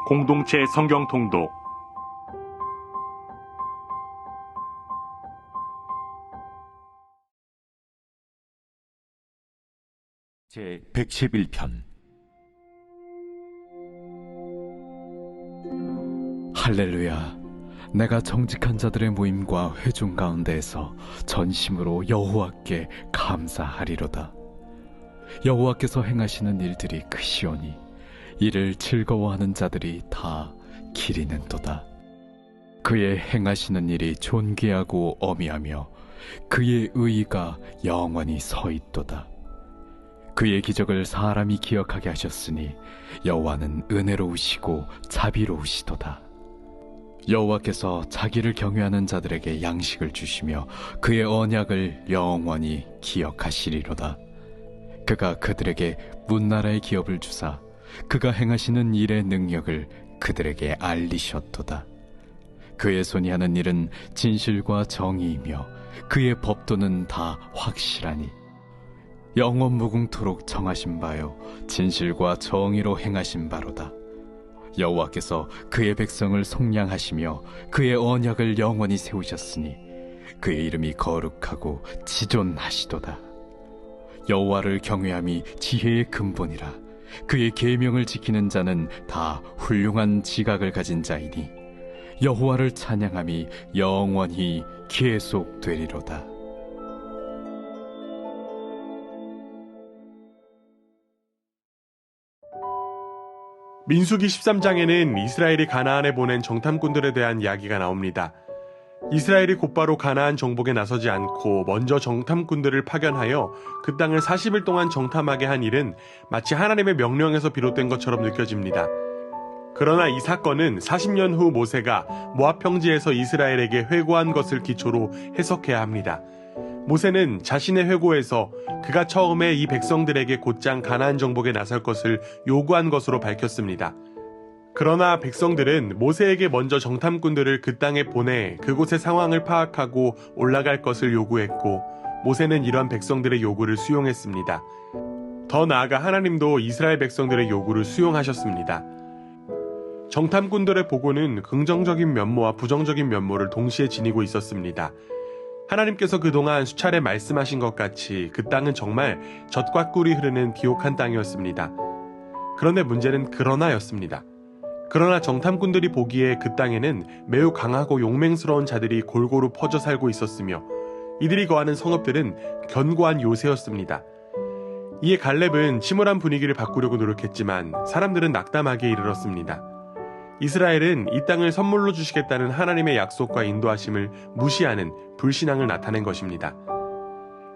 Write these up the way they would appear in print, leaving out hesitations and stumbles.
공동체 성경 통독 제 111편. 할렐루야. 내가 정직한 자들의 모임과 회중 가운데에서 전심으로 여호와께 감사하리로다. 여호와께서 행하시는 일들이 크시오니 이를 즐거워하는 자들이 다 기리는도다. 그의 행하시는 일이 존귀하고 어미하며 그의 의의가 영원히 서 있도다. 그의 기적을 사람이 기억하게 하셨으니 여호와는 은혜로우시고 자비로우시도다. 여호와께서 자기를 경외하는 자들에게 양식을 주시며 그의 언약을 영원히 기억하시리로다. 그가 그들에게 문나라의 기업을 주사 그가 행하시는 일의 능력을 그들에게 알리셨도다. 그의 손이 하는 일은 진실과 정의이며 그의 법도는 다 확실하니 영원 무궁토록 정하신 바요 진실과 정의로 행하신 바로다. 여호와께서 그의 백성을 속량하시며 그의 언약을 영원히 세우셨으니 그의 이름이 거룩하고 지존하시도다. 여호와를 경외함이 지혜의 근본이라. 그의 계명을 지키는 자는 다 훌륭한 지각을 가진 자이니 여호와를 찬양함이 영원히 계속되리로다. 민수기 13장에는 이스라엘이 가나안에 보낸 정탐꾼들에 대한 이야기가 나옵니다. 이스라엘이 곧바로 가나안 정복에 나서지 않고 먼저 정탐꾼들을 파견하여 그 땅을 40일 동안 정탐하게 한 일은 마치 하나님의 명령에서 비롯된 것처럼 느껴집니다. 그러나 이 사건은 40년 후 모세가 모압 평지에서 이스라엘에게 회고한 것을 기초로 해석해야 합니다. 모세는 자신의 회고에서 그가 처음에 이 백성들에게 곧장 가나안 정복에 나설 것을 요구한 것으로 밝혔습니다. 그러나 백성들은 모세에게 먼저 정탐꾼들을 그 땅에 보내 그곳의 상황을 파악하고 올라갈 것을 요구했고 모세는 이런 백성들의 요구를 수용했습니다. 더 나아가 하나님도 이스라엘 백성들의 요구를 수용하셨습니다. 정탐꾼들의 보고는 긍정적인 면모와 부정적인 면모를 동시에 지니고 있었습니다. 하나님께서 그동안 수차례 말씀하신 것 같이 그 땅은 정말 젖과 꿀이 흐르는 비옥한 땅이었습니다. 그런데 문제는 그러나였습니다. 그러나 정탐꾼들이 보기에 그 땅에는 매우 강하고 용맹스러운 자들이 골고루 퍼져 살고 있었으며 이들이 거하는 성읍들은 견고한 요새였습니다. 이에 갈렙은 침울한 분위기를 바꾸려고 노력했지만 사람들은 낙담하게 이르렀습니다. 이스라엘은 이 땅을 선물로 주시겠다는 하나님의 약속과 인도하심을 무시하는 불신앙을 나타낸 것입니다.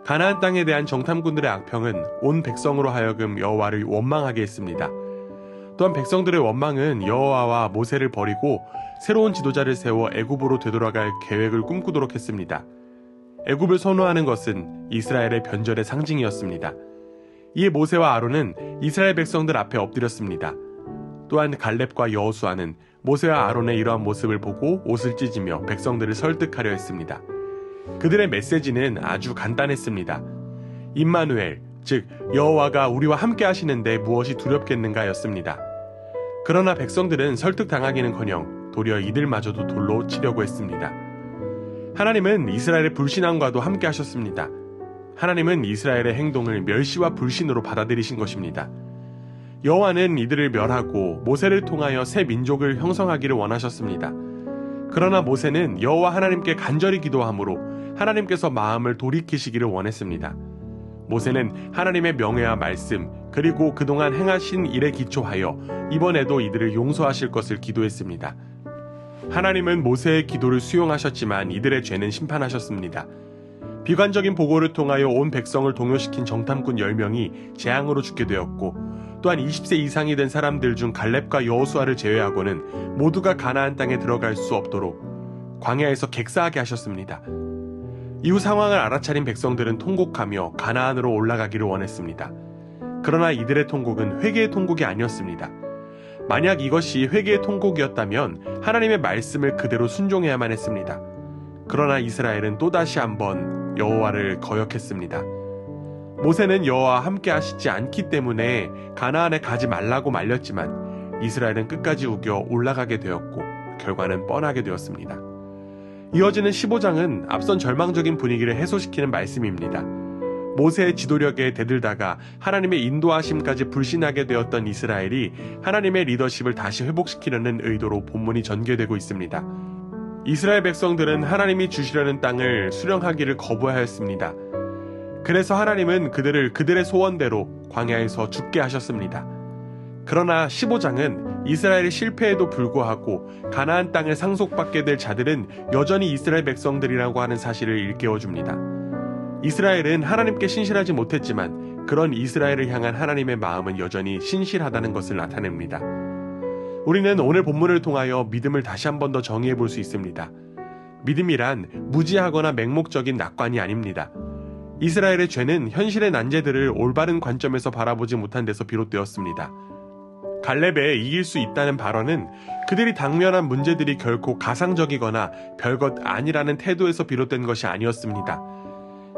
가나안 땅에 대한 정탐꾼들의 악평은 온 백성으로 하여금 여호와를 원망하게 했습니다. 또한 백성들의 원망은 여호와와 모세를 버리고 새로운 지도자를 세워 애굽으로 되돌아갈 계획을 꿈꾸도록 했습니다. 애굽을 선호하는 것은 이스라엘의 변절의 상징이었습니다. 이에 모세와 아론은 이스라엘 백성들 앞에 엎드렸습니다. 또한 갈렙과 여호수아는 모세와 아론의 이러한 모습을 보고 옷을 찢으며 백성들을 설득하려 했습니다. 그들의 메시지는 아주 간단했습니다. 임마누엘, 즉 여호와가 우리와 함께 하시는데 무엇이 두렵겠는가 였습니다. 그러나 백성들은 설득당하기는커녕 도리어 이들마저도 돌로 치려고 했습니다. 하나님은 이스라엘의 불신앙과도 함께 하셨습니다. 하나님은 이스라엘의 행동을 멸시와 불신으로 받아들이신 것입니다. 여호와는 이들을 멸하고 모세를 통하여 새 민족을 형성하기를 원하셨습니다. 그러나 모세는 여호와 하나님께 간절히 기도함으로 하나님께서 마음을 돌이키시기를 원했습니다. 모세는 하나님의 명예와 말씀 그리고 그동안 행하신 일에 기초하여 이번에도 이들을 용서하실 것을 기도했습니다. 하나님은 모세의 기도를 수용하셨지만 이들의 죄는 심판하셨습니다. 비관적인 보고를 통하여 온 백성을 동요시킨 정탐꾼 10명이 재앙으로 죽게 되었고 또한 20세 이상이 된 사람들 중 갈렙과 여호수아를 제외하고는 모두가 가나안 땅에 들어갈 수 없도록 광야에서 객사하게 하셨습니다. 이후 상황을 알아차린 백성들은 통곡하며 가나안으로 올라가기를 원했습니다. 그러나 이들의 통곡은 회개의 통곡이 아니었습니다. 만약 이것이 회개의 통곡이었다면 하나님의 말씀을 그대로 순종해야만 했습니다. 그러나 이스라엘은 또다시 한번 여호와를 거역했습니다. 모세는 여호와와 함께 하시지 않기 때문에 가나안에 가지 말라고 말렸지만 이스라엘은 끝까지 우겨 올라가게 되었고 결과는 뻔하게 되었습니다. 이어지는 15장은 앞선 절망적인 분위기를 해소시키는 말씀입니다. 모세의 지도력에 대들다가 하나님의 인도하심까지 불신하게 되었던 이스라엘이 하나님의 리더십을 다시 회복시키려는 의도로 본문이 전개되고 있습니다. 이스라엘 백성들은 하나님이 주시려는 땅을 수령하기를 거부하였습니다. 그래서 하나님은 그들을 그들의 소원대로 광야에서 죽게 하셨습니다. 그러나 15장은 이스라엘의 실패에도 불구하고 가나안 땅을 상속받게 될 자들은 여전히 이스라엘 백성들이라고 하는 사실을 일깨워줍니다. 이스라엘은 하나님께 신실하지 못했지만 그런 이스라엘을 향한 하나님의 마음은 여전히 신실하다는 것을 나타냅니다. 우리는 오늘 본문을 통하여 믿음을 다시 한 번 더 정의해 볼 수 있습니다. 믿음이란 무지하거나 맹목적인 낙관이 아닙니다. 이스라엘의 죄는 현실의 난제들을 올바른 관점에서 바라보지 못한 데서 비롯되었습니다. 갈렙의 이길 수 있다는 발언은 그들이 당면한 문제들이 결코 가상적이거나 별것 아니라는 태도에서 비롯된 것이 아니었습니다.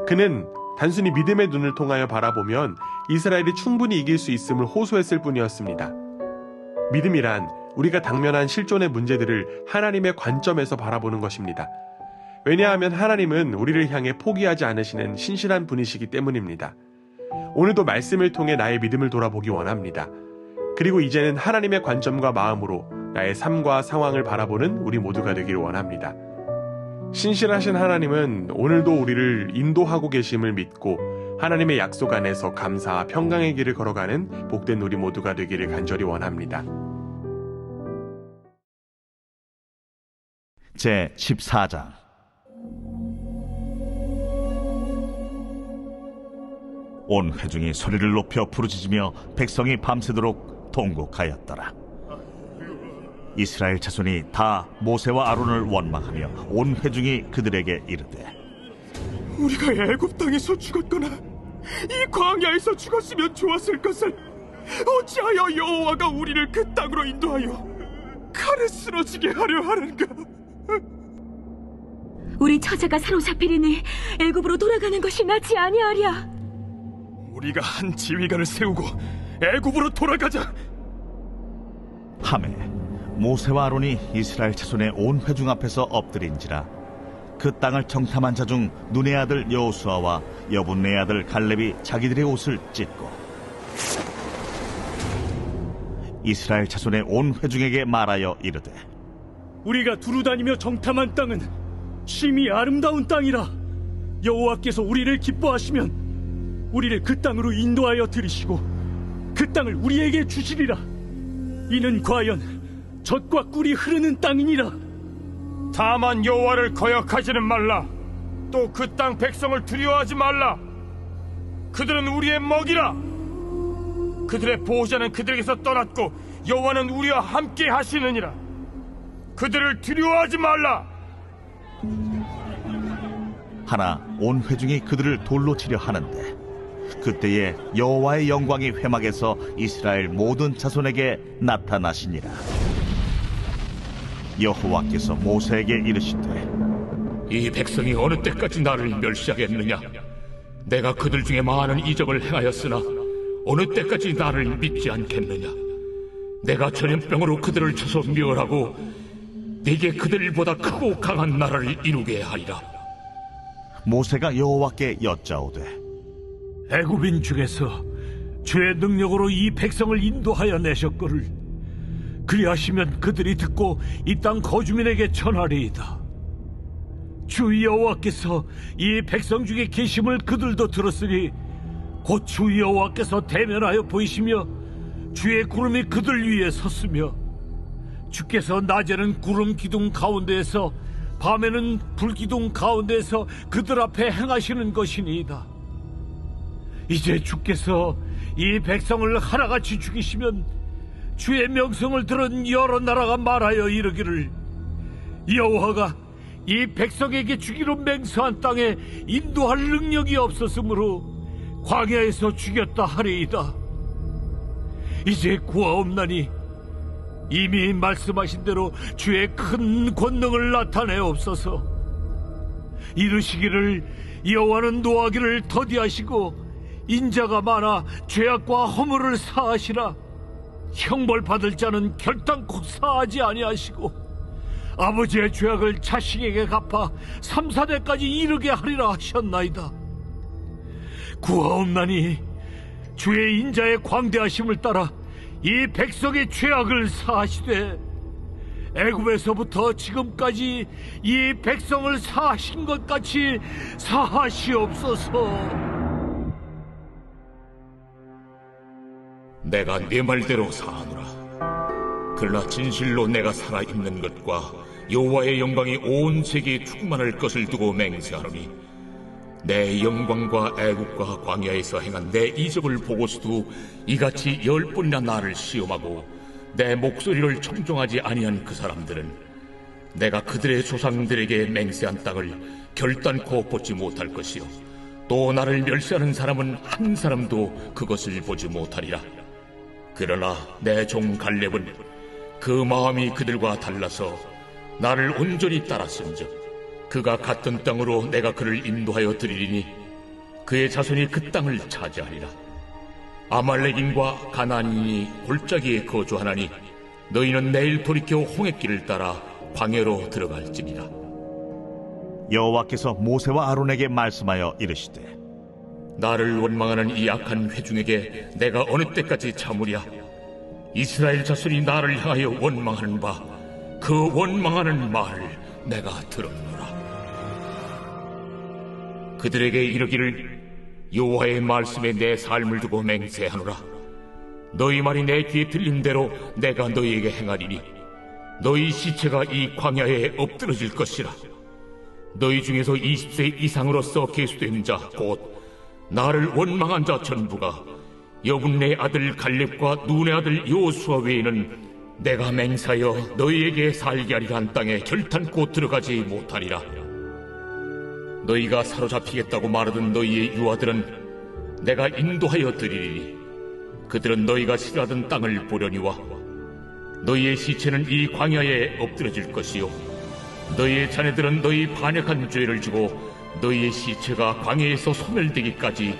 그는 단순히 믿음의 눈을 통하여 바라보면 이스라엘이 충분히 이길 수 있음을 호소했을 뿐이었습니다. 믿음이란 우리가 당면한 실존의 문제들을 하나님의 관점에서 바라보는 것입니다. 왜냐하면 하나님은 우리를 향해 포기하지 않으시는 신실한 분이시기 때문입니다. 오늘도 말씀을 통해 나의 믿음을 돌아보기 원합니다. 그리고 이제는 하나님의 관점과 마음으로 나의 삶과 상황을 바라보는 우리 모두가 되기를 원합니다. 신실하신 하나님은 오늘도 우리를 인도하고 계심을 믿고 하나님의 약속 안에서 감사와 평강의 길을 걸어가는 복된 우리 모두가 되기를 간절히 원합니다. 제 14장. 온 회중이 소리를 높여 부르짖으며 백성이 밤새도록 통곡하였더라. 이스라엘 자손이 다 모세와 아론을 원망하며 온 회중이 그들에게 이르되, 우리가 애굽 땅에서 죽었거나 이 광야에서 죽었으면 좋았을 것을 어찌하여 여호와가 우리를 그 땅으로 인도하여 칼에 쓰러지게 하려 하는가? 우리 처자가 사로잡히리니 애굽으로 돌아가는 것이 낫지 아니하랴. 우리가 한 지휘관을 세우고 애굽으로 돌아가자. 하매 모세와 아론이 이스라엘 자손의 온 회중 앞에서 엎드린지라 그 땅을 정탐한 자 중 눈의 아들 여호수아와 여분의 아들 갈렙이 자기들의 옷을 찢고 이스라엘 자손의 온 회중에게 말하여 이르되, 우리가 두루다니며 정탐한 땅은 심히 아름다운 땅이라. 여호와께서 우리를 기뻐하시면 우리를 그 땅으로 인도하여 들이시고 그 땅을 우리에게 주시리라. 이는 과연 젖과 꿀이 흐르는 땅이니라. 다만 여호와를 거역하지는 말라. 또 그 땅 백성을 두려워하지 말라. 그들은 우리의 먹이라. 그들의 보호자는 그들에게서 떠났고 여호와는 우리와 함께 하시느니라. 그들을 두려워하지 말라. 하나 온 회중이 그들을 돌로 치려 하는데 그때에 여호와의 영광이 회막에서 이스라엘 모든 자손에게 나타나시니라. 여호와께서 모세에게 이르시되, 이 백성이 어느 때까지 나를 멸시하겠느냐? 내가 그들 중에 많은 이적을 행하였으나 어느 때까지 나를 믿지 않겠느냐? 내가 전염병으로 그들을 쳐서 멸하고 네게 그들보다 크고 강한 나라를 이루게 하리라. 모세가 여호와께 여짜오되, 애굽인 중에서 주의 능력으로 이 백성을 인도하여 내셨거를 그리하시면 그들이 듣고 이 땅 거주민에게 전하리이다. 주 여호와께서 이 백성 중에 계심을 그들도 들었으니 곧 주 여호와께서 대면하여 보이시며 주의 구름이 그들 위에 섰으며 주께서 낮에는 구름 기둥 가운데에서 밤에는 불 기둥 가운데에서 그들 앞에 행하시는 것이니이다. 이제 주께서 이 백성을 하나같이 죽이시면 주의 명성을 들은 여러 나라가 말하여 이르기를, 여호와가 이 백성에게 주기로 맹세한 땅에 인도할 능력이 없었으므로 광야에서 죽였다 하리이다. 이제 구하옵나니 이미 말씀하신 대로 주의 큰 권능을 나타내옵소서. 이르시기를, 여호와는 노하기를 더디하시고 인자가 많아 죄악과 허물을 사하시라. 형벌받을 자는 결단코 사하지 아니하시고 아버지의 죄악을 자식에게 갚아 3, 4대까지 이르게 하리라 하셨나이다. 구하옵나니 주의 인자의 광대하심을 따라 이 백성의 죄악을 사하시되 애굽에서부터 지금까지 이 백성을 사하신 것 같이 사하시옵소서. 내가 네 말대로 사하노라. 그러나 진실로 내가 살아있는 것과 여호와의 영광이 온 세계에 충만할 것을 두고 맹세하노니 내 영광과 애국과 광야에서 행한 내 이적을 보고서도 이같이 10번이나 나를 시험하고 내 목소리를 청종하지 아니한 그 사람들은 내가 그들의 조상들에게 맹세한 땅을 결단코 보지 못할 것이요 또 나를 멸시하는 사람은 한 사람도 그것을 보지 못하리라. 그러나 내 종 갈렙은 그 마음이 그들과 달라서 나를 온전히 따랐은즉 그가 갔던 땅으로 내가 그를 인도하여 드리리니 그의 자손이 그 땅을 차지하리라. 아말렉인과 가나안인이 골짜기에 거주하나니 너희는 내일 돌이켜 홍해길을 따라 광야로 들어갈지니라. 여호와께서 모세와 아론에게 말씀하여 이르시되 나를 원망하는 이 악한 회중에게 내가 어느 때까지 참으랴. 이스라엘 자손이 나를 향하여 원망하는 바 그 원망하는 말을 내가 들었노라. 그들에게 이르기를 여호와의 말씀에 내 삶을 두고 맹세하노라. 너희 말이 내 귀에 들린 대로 내가 너희에게 행하리니 너희 시체가 이 광야에 엎드러질 것이라. 너희 중에서 20세 이상으로서 계수된 자 곧 나를 원망한 자 전부가 여분네 아들 갈렙과 눈의 아들 여호수아 외에는 내가 맹세하여 너희에게 살게 하리라 한 땅에 결탄코 들어가지 못하리라. 너희가 사로잡히겠다고 말하던 너희의 유아들은 내가 인도하여 드리리니 그들은 너희가 싫어하던 땅을 보려니와 너희의 시체는 이 광야에 엎드러질 것이요 너희의 자녀들은 너희 반역한 죄를 지고 너희의 시체가 광야에서 소멸되기까지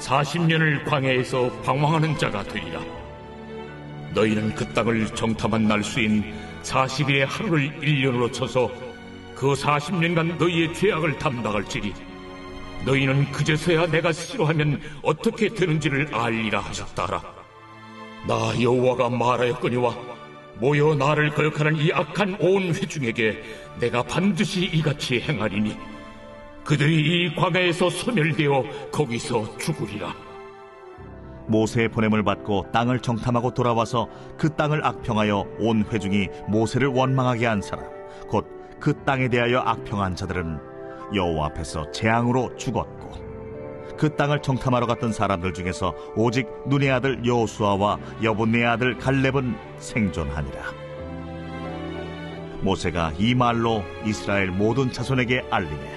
40년을 광야에서 방황하는 자가 되리라. 너희는 그 땅을 정탐한 날수인 40일의 하루를 1년으로 쳐서 그 40년간 너희의 죄악을 담당할지니 너희는 그제서야 내가 싫어하면 어떻게 되는지를 알리라 하셨다라. 나 여호와가 말하였거니와 모여 나를 거역하는 이 악한 온 회중에게 내가 반드시 이같이 행하리니 그들이 이 광야에서 소멸되어 거기서 죽으리라. 모세의 보냄을 받고 땅을 정탐하고 돌아와서 그 땅을 악평하여 온 회중이 모세를 원망하게 한 사람 곧 그 땅에 대하여 악평한 자들은 여호와 앞에서 재앙으로 죽었고 그 땅을 정탐하러 갔던 사람들 중에서 오직 눈의 아들 여호수아와 여분네 아들 갈렙은 생존하니라. 모세가 이 말로 이스라엘 모든 자손에게 알리매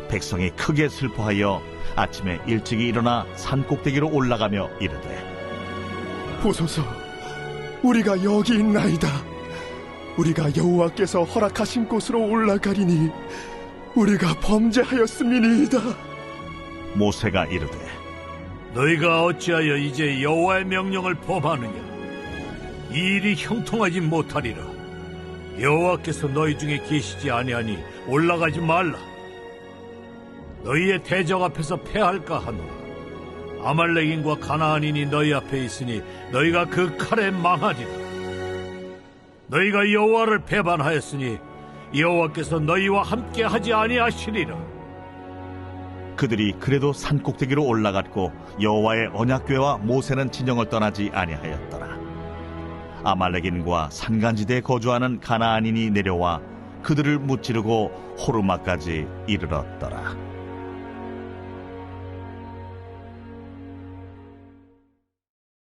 백성이 크게 슬퍼하여 아침에 일찍이 일어나 산 꼭대기로 올라가며 이르되 보소서, 우리가 여기 있나이다. 우리가 여호와께서 허락하신 곳으로 올라가리니 우리가 범죄하였음이니이다. 모세가 이르되 너희가 어찌하여 이제 여호와의 명령을 범하느냐? 이 일이 형통하지 못하리라. 여호와께서 너희 중에 계시지 아니하니 올라가지 말라. 너희의 대적 앞에서 패할까 하노라. 아말렉인과 가나안인이 너희 앞에 있으니 너희가 그 칼에 망하리라. 너희가 여호와를 배반하였으니 여호와께서 너희와 함께 하지 아니하시리라. 그들이 그래도 산 꼭대기로 올라갔고 여호와의 언약궤와 모세는 진영을 떠나지 아니하였더라. 아말렉인과 산간지대에 거주하는 가나안인이 내려와 그들을 무찌르고 호르마까지 이르렀더라.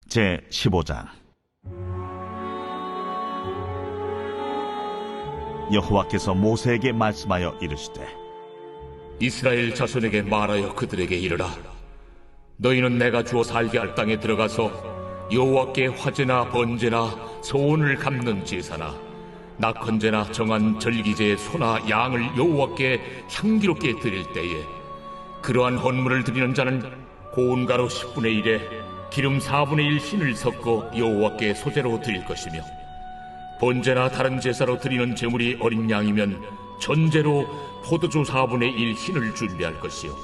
제 15장. 여호와께서 모세에게 말씀하여 이르시되 이스라엘 자손에게 말하여 그들에게 이르라. 너희는 내가 주어 살게 할 땅에 들어가서 여호와께 화제나 번제나 소원을 갚는 제사나 낙헌제나 정한 절기제의 소나 양을 여호와께 향기롭게 드릴 때에 그러한 헌물을 드리는 자는 고운 가루 10분의 1에 기름 4분의 1 신을 섞어 여호와께 소제로 드릴 것이며 번제나 다른 제사로 드리는 제물이 어린 양이면 전제로 포도주 4분의 1 신을 준비할 것이요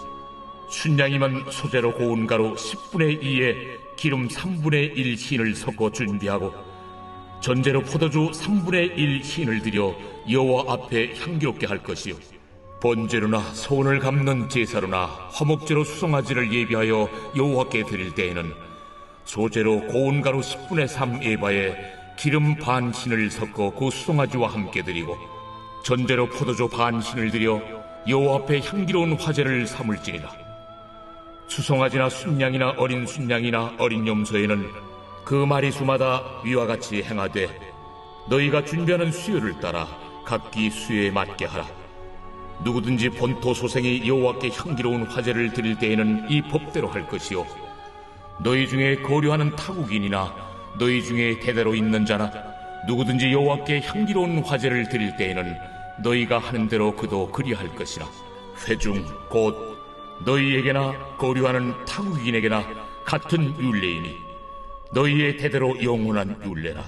순양이면 소제로 고운 가루 10분의 2에 기름 3분의 1 신을 섞어 준비하고 전제로 포도주 3분의 1 신을 드려 여호와 앞에 향기롭게 할 것이요 번제로나 소원을 갚는 제사로나 화목제로 수송아지를 예비하여 여호와께 드릴 때에는 소제로 고운 가루 10분의 3 에바에 기름 반 신을 섞어 그 수송아지와 함께 드리고 전제로 포도주 반 신을 드려 여호와 앞에 향기로운 화제를 삼을지니라. 수송아지나 순양이나 어린 순양이나 어린 염소에는 그 마리수마다 위와 같이 행하되 너희가 준비하는 수요를 따라 각기 수요에 맞게 하라. 누구든지 본토 소생이 여호와께 향기로운 화제를 드릴 때에는 이 법대로 할 것이요 너희 중에 거류하는 타국인이나 너희 중에 대대로 있는 자나 누구든지 여호와께 향기로운 화제를 드릴 때에는 너희가 하는 대로 그도 그리할 것이라. 회중 곧 너희에게나 거류하는 타국인에게나 같은 율례이니 너희의 대대로 영원한 율례라.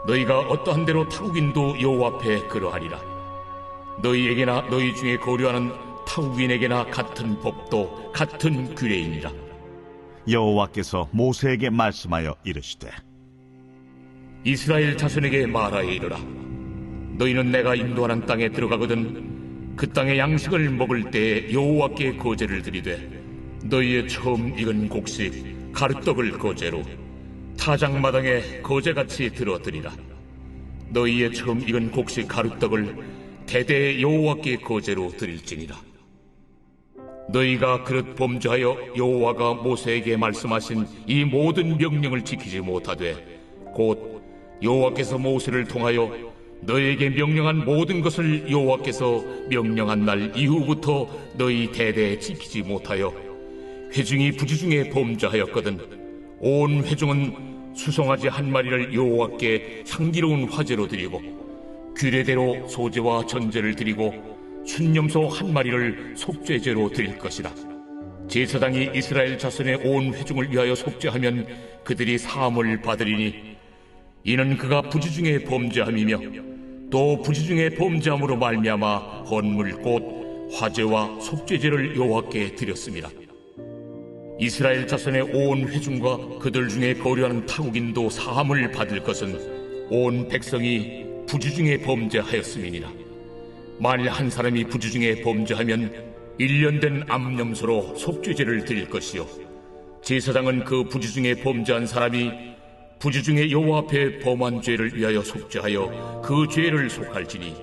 너희가 어떠한 대로 타국인도 여호와 앞에 그러하리라. 너희에게나 너희 중에 거류하는 타국인에게나 같은 법도 같은 규례이니라. 여호와께서 모세에게 말씀하여 이르시되 이스라엘 자손에게 말하여 이르라. 너희는 내가 인도하는 땅에 들어가거든 그 땅의 양식을 먹을 때에 여호와께 거제를 드리되 너희의 처음 익은 곡식 가루떡을 거제로 타작마당에 거제같이 들어드리라. 너희의 처음 익은 곡식 가루떡을 대대에 여호와께 거제로 드릴지니라. 너희가 그릇 범죄하여 여호와가 모세에게 말씀하신 이 모든 명령을 지키지 못하되 곧 여호와께서 모세를 통하여 너희에게 명령한 모든 것을 여호와께서 명령한 날 이후부터 너희 대대에 지키지 못하여 회중이 부지중에 범죄하였거든 온 회중은 수송아지 한 마리를 여호와께 향기로운 화제로 드리고 규례대로 소제와 전제를 드리고 순염소 한 마리를 속죄제로 드릴 것이다. 제사장이 이스라엘 자손의 온 회중을 위하여 속죄하면 그들이 사함을 받으리니 이는 그가 부지중에 범죄함이며 또 부지중에 범죄함으로 말미암아 헌물 곧 화제와 속죄제를 여호와께 드렸습니다. 이스라엘 자손의 온 회중과 그들 중에 거류하는 타국인도 사함을 받을 것은 온 백성이 부지중에 범죄하였음이니라. 만일 한 사람이 부지중에 범죄하면 1년 된 암염소로 속죄제를 드릴 것이요 제사장은 그 부지중에 범죄한 사람이 부지중에 여호와 앞에 범한 죄를 위하여 속죄하여 그 죄를 속할지니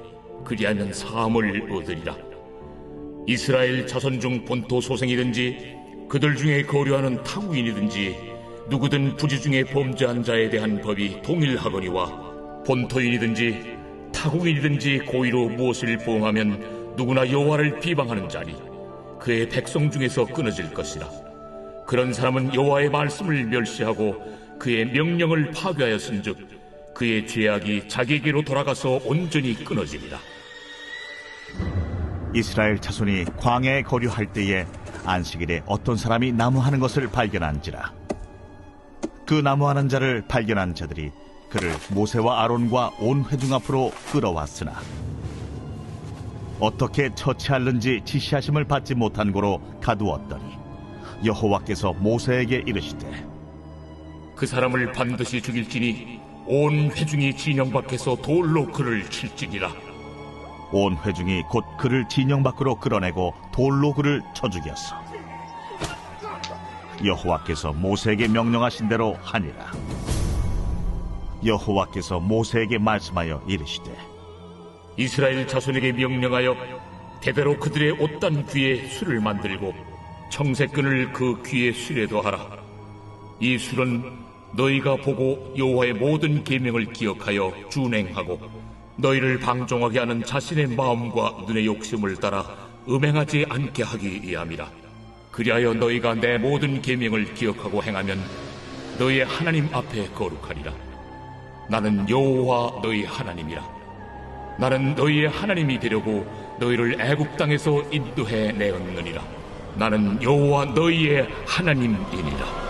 그리하면 사함을 얻으리라. 이스라엘 자손 중 본토 소생이든지 그들 중에 거류하는 타국인이든지 누구든 부지중에 범죄한 자에 대한 법이 동일하거니와 본토인이든지 타국인이든지 고의로 무엇을 보응하면 누구나 여호와를 비방하는 자니 그의 백성 중에서 끊어질 것이라. 그런 사람은 여호와의 말씀을 멸시하고 그의 명령을 파괴하였은즉 그의 죄악이 자기에게로 돌아가서 온전히 끊어지리라. 이스라엘 자손이 광야에 거류할 때에 안식일에 어떤 사람이 나무하는 것을 발견한지라. 그 나무하는 자를 발견한 자들이 그를 모세와 아론과 온 회중 앞으로 끌어왔으나 어떻게 처치할는지 지시하심을 받지 못한 고로 가두었더니 여호와께서 모세에게 이르시되 그 사람을 반드시 죽일지니 온 회중이 진영 밖에서 돌로 그를 칠지니라. 온 회중이 곧 그를 진영 밖으로 끌어내고 돌로 그를 쳐 죽였어. 여호와께서 모세에게 명령하신 대로 하니라. 여호와께서 모세에게 말씀하여 이르시되 이스라엘 자손에게 명령하여 대대로 그들의 옷단 귀에 술을 만들고 청색끈을 그 귀에 술에 더하라. 이 술은 너희가 보고 여호와의 모든 계명을 기억하여 준행하고 너희를 방종하게 하는 자신의 마음과 눈의 욕심을 따라 음행하지 않게 하기 위함이라. 그리하여 너희가 내 모든 계명을 기억하고 행하면 너희의 하나님 앞에 거룩하리라. 나는 여호와 너희 하나님이라. 나는 너희의 하나님이 되려고 너희를 애굽 땅에서 인도해 내었느니라. 나는 여호와 너희의 하나님이니라.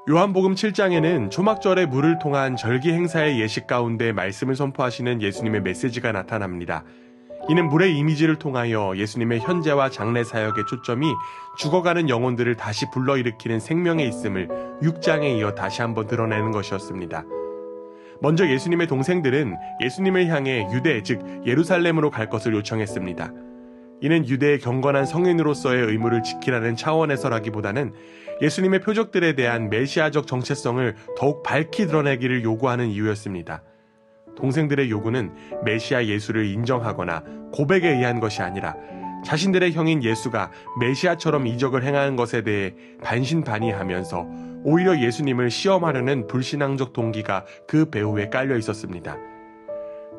요한복음 7장에는 초막절의 물을 통한 절기 행사의 예식 가운데 말씀을 선포하시는 예수님의 메시지가 나타납니다. 이는 물의 이미지를 통하여 예수님의 현재와 장래 사역의 초점이 죽어가는 영혼들을 다시 불러일으키는 생명에 있음을 6장에 이어 다시 한번 드러내는 것이었습니다. 먼저 예수님의 동생들은 예수님을 향해 유대, 즉 예루살렘으로 갈 것을 요청했습니다. 이는 유대의 경건한 성인으로서의 의무를 지키라는 차원에서라기보다는 예수님의 표적들에 대한 메시아적 정체성을 더욱 밝히 드러내기를 요구하는 이유였습니다. 동생들의 요구는 메시아 예수를 인정하거나 고백에 의한 것이 아니라 자신들의 형인 예수가 메시아처럼 이적을 행하는 것에 대해 반신반의하면서 오히려 예수님을 시험하려는 불신앙적 동기가 그 배후에 깔려 있었습니다.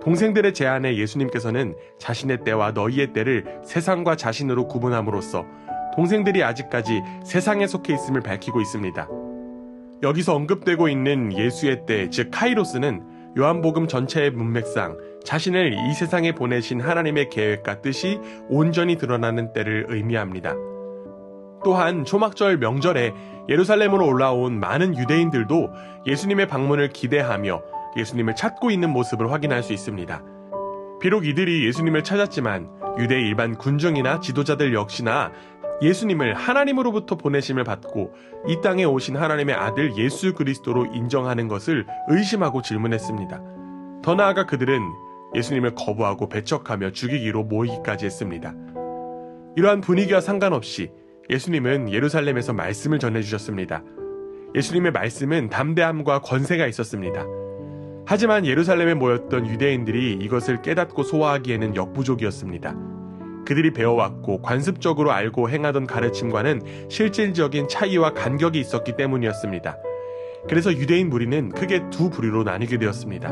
동생들의 제안에 예수님께서는 자신의 때와 너희의 때를 세상과 자신으로 구분함으로써 동생들이 아직까지 세상에 속해 있음을 밝히고 있습니다. 여기서 언급되고 있는 예수의 때, 즉 카이로스는 요한복음 전체의 문맥상 자신을 이 세상에 보내신 하나님의 계획과 뜻이 온전히 드러나는 때를 의미합니다. 또한 초막절 명절에 예루살렘으로 올라온 많은 유대인들도 예수님의 방문을 기대하며 예수님을 찾고 있는 모습을 확인할 수 있습니다. 비록 이들이 예수님을 찾았지만 유대 일반 군중이나 지도자들 역시나 예수님을 하나님으로부터 보내심을 받고 이 땅에 오신 하나님의 아들 예수 그리스도로 인정하는 것을 의심하고 질문했습니다. 더 나아가 그들은 예수님을 거부하고 배척하며 죽이기로 모이기까지 했습니다. 이러한 분위기와 상관없이 예수님은 예루살렘에서 말씀을 전해주셨습니다. 예수님의 말씀은 담대함과 권세가 있었습니다. 하지만 예루살렘에 모였던 유대인들이 이것을 깨닫고 소화하기에는 역부족이었습니다. 그들이 배워왔고 관습적으로 알고 행하던 가르침과는 실질적인 차이와 간격이 있었기 때문이었습니다. 그래서 유대인 무리는 크게 두 부류로 나뉘게 되었습니다.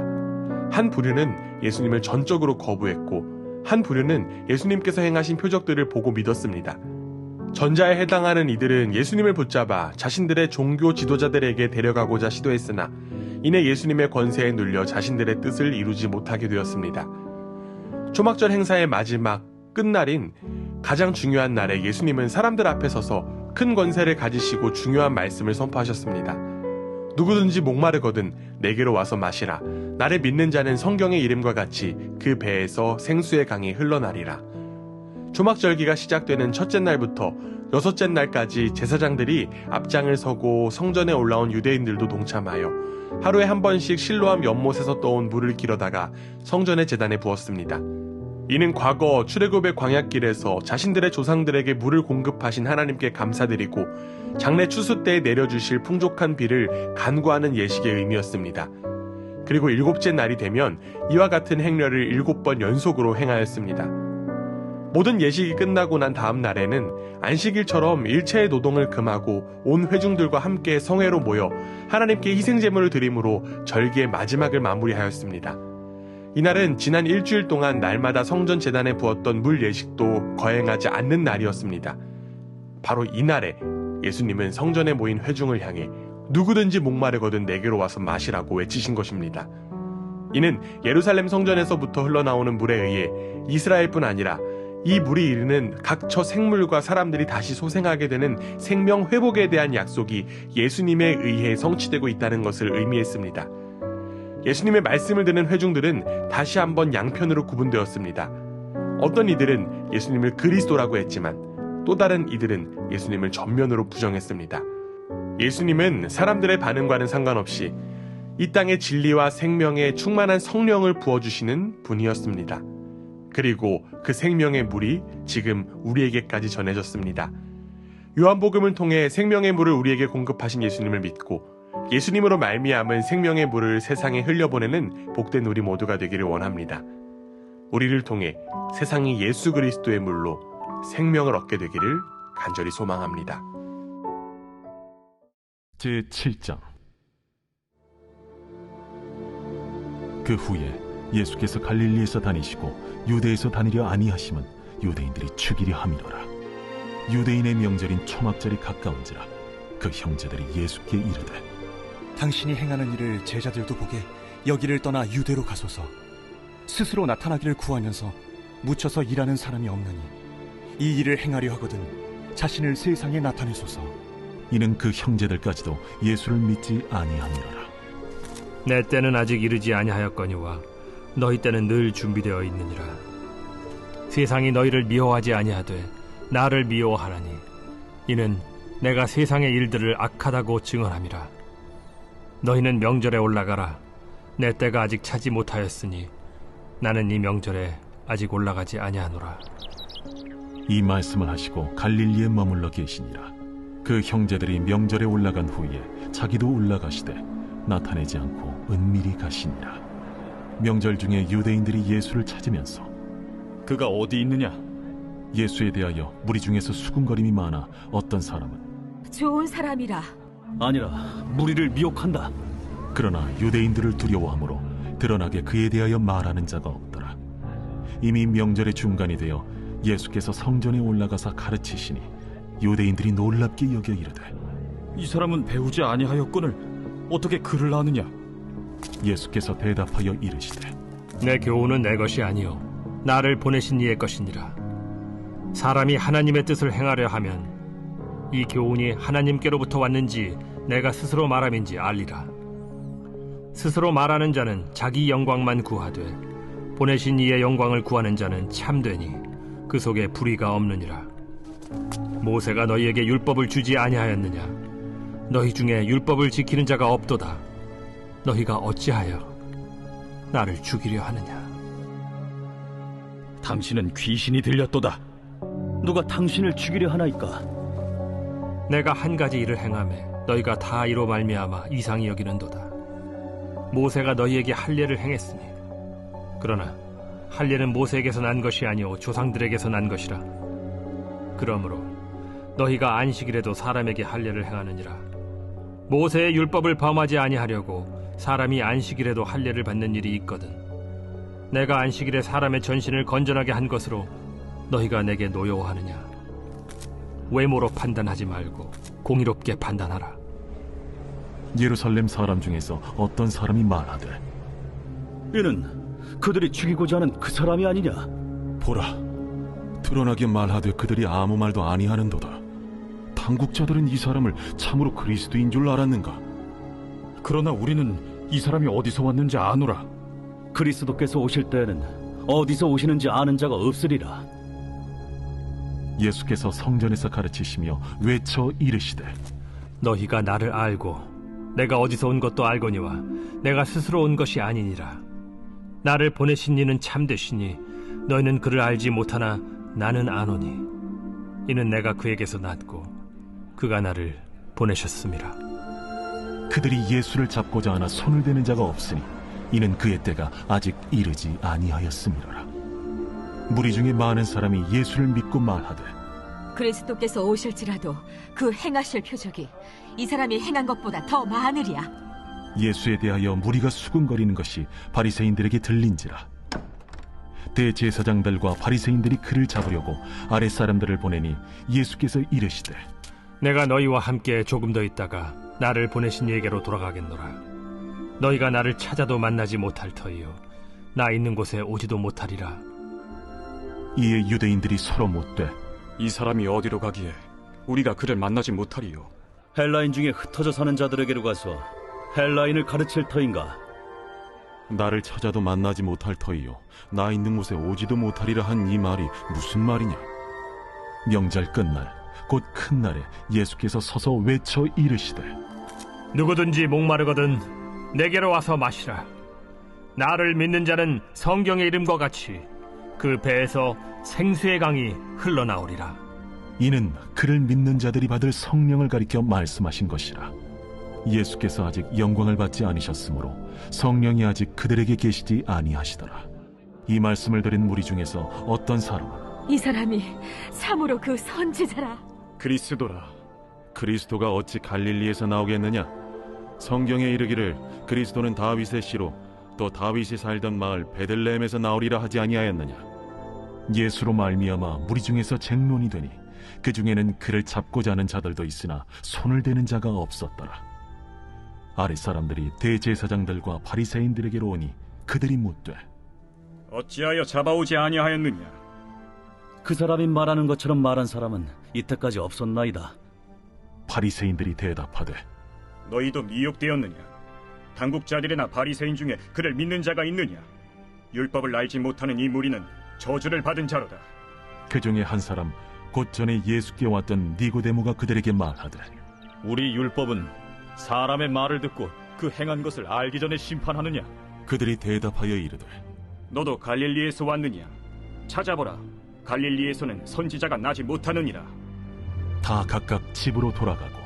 한 부류는 예수님을 전적으로 거부했고 한 부류는 예수님께서 행하신 표적들을 보고 믿었습니다. 전자에 해당하는 이들은 예수님을 붙잡아 자신들의 종교 지도자들에게 데려가고자 시도했으나 이내 예수님의 권세에 눌려 자신들의 뜻을 이루지 못하게 되었습니다. 초막절 행사의 마지막 끝날인 가장 중요한 날에 예수님은 사람들 앞에 서서 큰 권세를 가지시고 중요한 말씀을 선포하셨습니다. 누구든지 목마르거든 내게로 와서 마시라. 나를 믿는 자는 성경의 이름과 같이 그 배에서 생수의 강이 흘러나리라. 초막절기가 시작되는 첫째 날부터 여섯째 날까지 제사장들이 앞장을 서고 성전에 올라온 유대인들도 동참하여 하루에 한 번씩 실로암 연못에서 떠온 물을 길어다가 성전의 제단에 부었습니다. 이는 과거 출애굽의 광야길에서 자신들의 조상들에게 물을 공급하신 하나님께 감사드리고 장래 추수 때에 내려주실 풍족한 비를 간구하는 예식의 의미였습니다. 그리고 일곱째 날이 되면 이와 같은 행렬을 7번 연속으로 행하였습니다. 모든 예식이 끝나고 난 다음 날에는 안식일처럼 일체의 노동을 금하고 온 회중들과 함께 성회로 모여 하나님께 희생제물을 드림으로 절기의 마지막을 마무리하였습니다. 이날은 지난 일주일 동안 날마다 성전 제단에 부었던 물 예식도 거행하지 않는 날이었습니다. 바로 이날에 예수님은 성전에 모인 회중을 향해 누구든지 목마르거든 내게로 와서 마시라고 외치신 것입니다. 이는 예루살렘 성전에서부터 흘러나오는 물에 의해 이스라엘뿐 아니라 이 물이 이르는 각처 생물과 사람들이 다시 소생하게 되는 생명 회복에 대한 약속이 예수님에 의해 성취되고 있다는 것을 의미했습니다. 예수님의 말씀을 듣는 회중들은 다시 한번 양편으로 구분되었습니다. 어떤 이들은 예수님을 그리스도라고 했지만 또 다른 이들은 예수님을 전면으로 부정했습니다. 예수님은 사람들의 반응과는 상관없이 이 땅의 진리와 생명에 충만한 성령을 부어주시는 분이었습니다. 그리고 그 생명의 물이 지금 우리에게까지 전해졌습니다. 요한복음을 통해 생명의 물을 우리에게 공급하신 예수님을 믿고 예수님으로 말미암은 생명의 물을 세상에 흘려보내는 복된 우리 모두가 되기를 원합니다. 우리를 통해 세상이 예수 그리스도의 물로 생명을 얻게 되기를 간절히 소망합니다. 제7장. 그 후에 예수께서 갈릴리에서 다니시고 유대에서 다니려 아니하심은 유대인들이 죽이려 함이로라. 유대인의 명절인 초막절이 가까운지라 그 형제들이 예수께 이르되 당신이 행하는 일을 제자들도 보게 여기를 떠나 유대로 가소서. 스스로 나타나기를 구하면서 묻혀서 일하는 사람이 없느니 이 일을 행하려 하거든 자신을 세상에 나타내소서. 이는 그 형제들까지도 예수를 믿지 아니함이라. 내 때는 아직 이르지 아니하였거니와 너희 때는 늘 준비되어 있느니라. 세상이 너희를 미워하지 아니하되 나를 미워하나니 이는 내가 세상의 일들을 악하다고 증언함이라. 너희는 명절에 올라가라. 내 때가 아직 차지 못하였으니 나는 이 명절에 아직 올라가지 아니하노라. 이 말씀을 하시고 갈릴리에 머물러 계시니라. 그 형제들이 명절에 올라간 후에 자기도 올라가시되 나타내지 않고 은밀히 가시니라. 명절 중에 유대인들이 예수를 찾으면서 그가 어디 있느냐? 예수에 대하여 무리 중에서 수군거림이 많아 어떤 사람은 좋은 사람이라. 아니라 무리를 미혹한다. 그러나 유대인들을 두려워하므로 드러나게 그에 대하여 말하는 자가 없더라. 이미 명절의 중간이 되어 예수께서 성전에 올라가사 가르치시니 유대인들이 놀랍게 여겨 이르되 이 사람은 배우지 아니하였거늘 어떻게 그를 아느냐? 예수께서 대답하여 이르시되 내 교훈은 내 것이 아니요 나를 보내신 이의 것이니라. 사람이 하나님의 뜻을 행하려 하면 이 교훈이 하나님께로부터 왔는지 내가 스스로 말함인지 알리라. 스스로 말하는 자는 자기 영광만 구하되 보내신 이의 영광을 구하는 자는 참되니 그 속에 불의가 없느니라. 모세가 너희에게 율법을 주지 아니하였느냐? 너희 중에 율법을 지키는 자가 없도다. 너희가 어찌하여 나를 죽이려 하느냐? 당신은 귀신이 들렸도다. 누가 당신을 죽이려 하나이까? 내가 한 가지 일을 행하매 너희가 다 이로 말미암아 이상히 여기는도다. 모세가 너희에게 할례를 행했으니 그러나 할례는 모세에게서 난 것이 아니오 조상들에게서 난 것이라. 그러므로 너희가 안식일에도 사람에게 할례를 행하느니라. 모세의 율법을 범하지 아니하려고 사람이 안식일에도 할례를 받는 일이 있거든. 내가 안식일에 사람의 전신을 건전하게 한 것으로 너희가 내게 노여워하느냐? 외모로 판단하지 말고 공의롭게 판단하라. 예루살렘 사람 중에서 어떤 사람이 말하되 이는 그들이 죽이고자 하는 그 사람이 아니냐? 보라, 드러나게 말하되 그들이 아무 말도 아니하는도다. 당국자들은 이 사람을 참으로 그리스도인 줄 알았는가? 그러나 우리는 이 사람이 어디서 왔는지 아노라. 그리스도께서 오실 때에는 어디서 오시는지 아는 자가 없으리라. 예수께서 성전에서 가르치시며 외쳐 이르시되 너희가 나를 알고 내가 어디서 온 것도 알거니와 내가 스스로 온 것이 아니니라. 나를 보내신 이는 참되시니 너희는 그를 알지 못하나 나는 아노니 이는 내가 그에게서 났고 그가 나를 보내셨음이라. 그들이 예수를 잡고자 하나 손을 대는 자가 없으니 이는 그의 때가 아직 이르지 아니하였음이라. 무리 중에 많은 사람이 예수를 믿고 말하되 그리스도께서 오실지라도 그 행하실 표적이 이 사람이 행한 것보다 더 많으리야. 예수에 대하여 무리가 수군거리는 것이 바리새인들에게 들린지라. 대제사장들과 바리새인들이 그를 잡으려고 아랫사람들을 보내니 예수께서 이르시되 내가 너희와 함께 조금 더 있다가 나를 보내신 이에게로 돌아가겠노라. 너희가 나를 찾아도 만나지 못할 터이요 나 있는 곳에 오지도 못하리라. 이에 유대인들이 서로 묻되 이 사람이 어디로 가기에 우리가 그를 만나지 못하리요? 헬라인 중에 흩어져 사는 자들에게로 가서 헬라인을 가르칠 터인가? 나를 찾아도 만나지 못할 터이요 나 있는 곳에 오지도 못하리라 한 이 말이 무슨 말이냐? 명절 끝날 곧 큰 날에 예수께서 서서 외쳐 이르시되 누구든지 목마르거든 내게로 와서 마시라. 나를 믿는 자는 성경의 이름과 같이 그 배에서 생수의 강이 흘러나오리라. 이는 그를 믿는 자들이 받을 성령을 가리켜 말씀하신 것이라. 예수께서 아직 영광을 받지 않으셨으므로 성령이 아직 그들에게 계시지 아니하시더라. 이 말씀을 들은 무리 중에서 어떤 사람은 이 사람이 참으로 그 선지자라. 그리스도라. 그리스도가 어찌 갈릴리에서 나오겠느냐? 성경에 이르기를 그리스도는 다윗의 씨로 또 다윗이 살던 마을 베들레헴에서 나오리라 하지 아니하였느냐? 예수로 말미암아 무리 중에서 쟁론이 되니 그 중에는 그를 잡고자 하는 자들도 있으나 손을 대는 자가 없었더라. 아랫 사람들이 대제사장들과 바리새인들에게로 오니 그들이 묻되 어찌하여 잡아오지 아니하였느냐? 그 사람이 말하는 것처럼 말한 사람은 이때까지 없었나이다. 바리새인들이 대답하되 너희도 미혹되었느냐? 당국자들이나 바리새인 중에 그를 믿는 자가 있느냐? 율법을 알지 못하는 이 무리는 저주를 받은 자로다. 그 중에 한 사람 곧 전에 예수께 왔던 니고데모가 그들에게 말하되 우리 율법은 사람의 말을 듣고 그 행한 것을 알기 전에 심판하느냐? 그들이 대답하여 이르되 너도 갈릴리에서 왔느냐? 찾아보라. 갈릴리에서는 선지자가 나지 못하느니라. 다 각각 집으로 돌아가고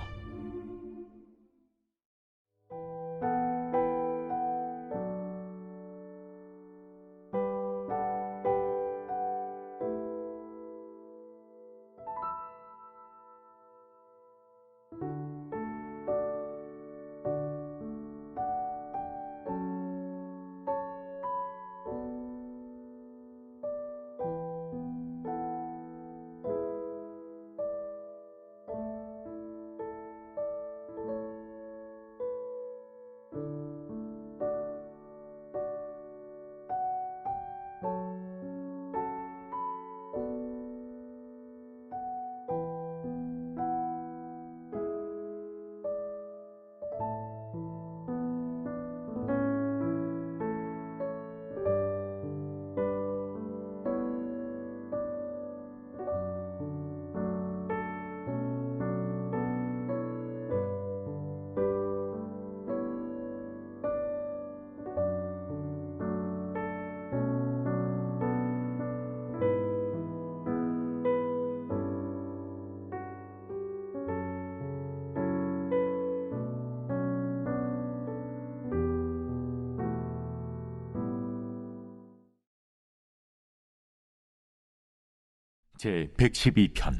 제 112편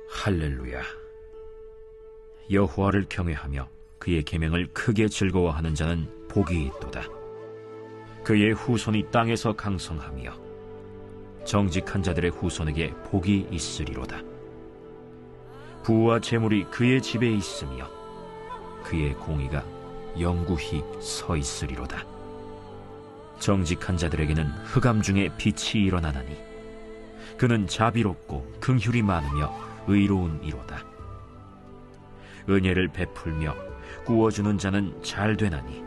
할렐루야. 여호와를 경외하며 그의 계명을 크게 즐거워하는 자는 복이 있도다. 그의 후손이 땅에서 강성하며 정직한 자들의 후손에게 복이 있으리로다. 부와 재물이 그의 집에 있으며 그의 공의가 영구히 서 있으리로다. 정직한 자들에게는 흑암 중에 빛이 일어나나니 그는 자비롭고 긍휼이 많으며 의로운 이로다. 은혜를 베풀며 구워주는 자는 잘 되나니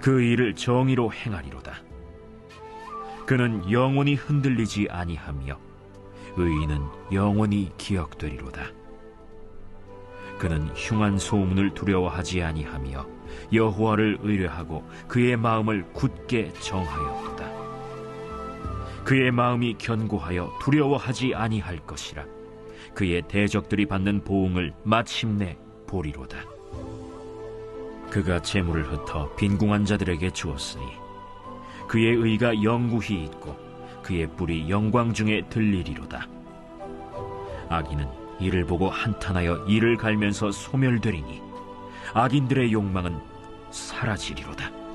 그 일을 정의로 행하리로다. 그는 영원히 흔들리지 아니하며 의인은 영원히 기억되리로다. 그는 흉한 소문을 두려워하지 아니하며 여호와를 의뢰하고 그의 마음을 굳게 정하였도다. 그의 마음이 견고하여 두려워하지 아니할 것이라. 그의 대적들이 받는 보응을 마침내 보리로다. 그가 재물을 흩어 빈궁한 자들에게 주었으니 그의 의가 영구히 있고 그의 뿔이 영광 중에 들리리로다. 악인은 이를 보고 한탄하여 이를 갈면서 소멸되리니 악인들의 욕망은 사라지리로다.